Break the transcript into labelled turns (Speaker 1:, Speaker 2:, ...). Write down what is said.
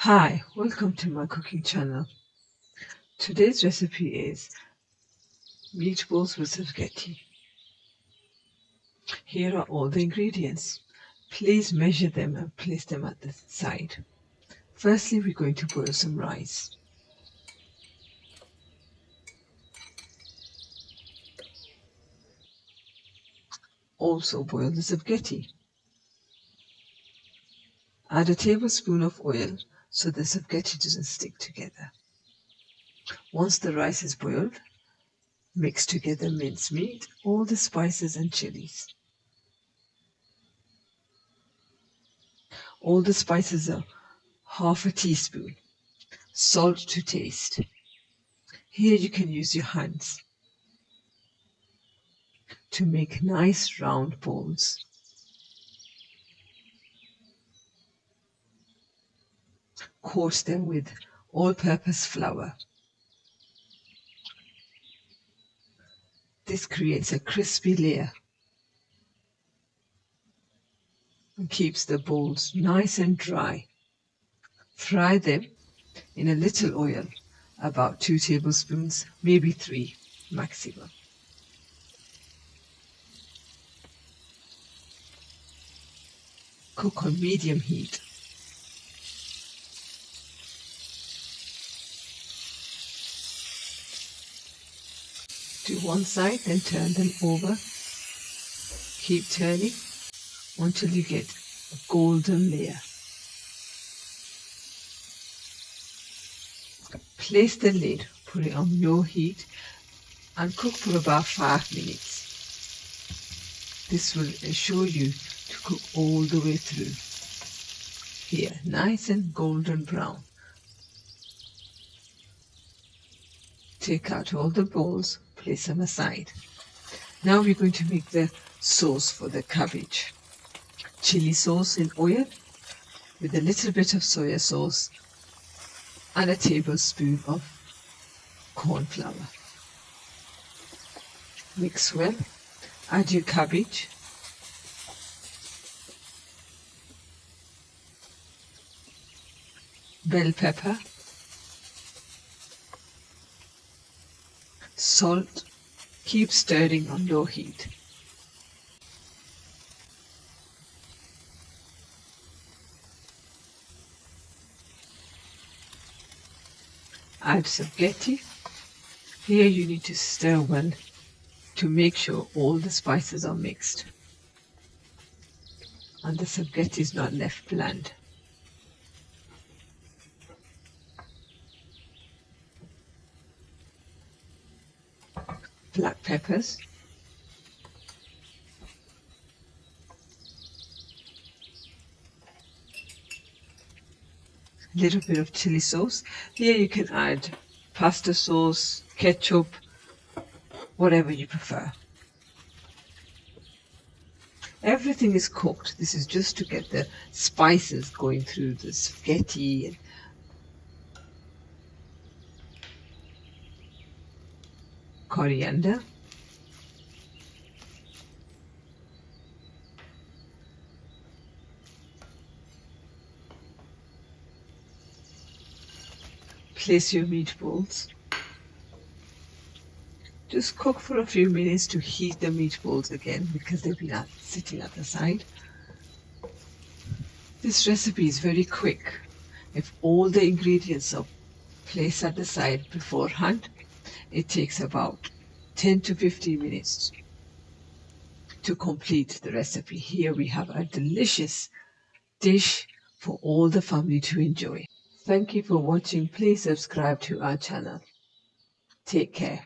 Speaker 1: Hi, welcome to my cooking channel. Today's recipe is meatballs with spaghetti. Here are all the ingredients. Please measure them and place them at the side. Firstly, we're going to boil some rice. Also boil the spaghetti. Add a tablespoon of oil so the spaghetti doesn't stick together. Once the rice is boiled, mix together minced meat, all the spices and chilies. All the spices are half a teaspoon. Salt to taste. Here you can use your hands to make nice round balls. Coat them with all-purpose flour. This creates a crispy layer and keeps the balls nice and dry. Fry them in a little oil, about 2 tablespoons, maybe 3 maximum. Cook on medium heat. To one side, then turn them over. Keep turning until you get a golden layer. Place the lid, put it on low heat and cook for about 5 minutes. This will ensure you to cook all the way through. Here, nice and golden brown. Take out all the balls, place them aside. Now we're going to make the sauce for the cabbage. Chili sauce in oil with a little bit of soya sauce and a tablespoon of corn flour. Mix well. Add your cabbage. Bell pepper. Salt. Keep stirring on low heat. Add spaghetti. Here you need to stir well to make sure all the spices are mixed and the spaghetti is not left bland. Black peppers. A little bit of chili sauce. Here you can add pasta sauce, ketchup, whatever you prefer. Everything is cooked. This is just to get the spices going through the spaghetti. And coriander. Place your meatballs. Just cook for a few minutes to heat the meatballs again because they've been sitting at the side. This recipe is very quick. If all the ingredients are placed at the side beforehand, it takes about 10 to 15 minutes to complete the recipe. Here we have a delicious dish for all the family to enjoy. Thank you for watching. Please subscribe to our channel. Take care.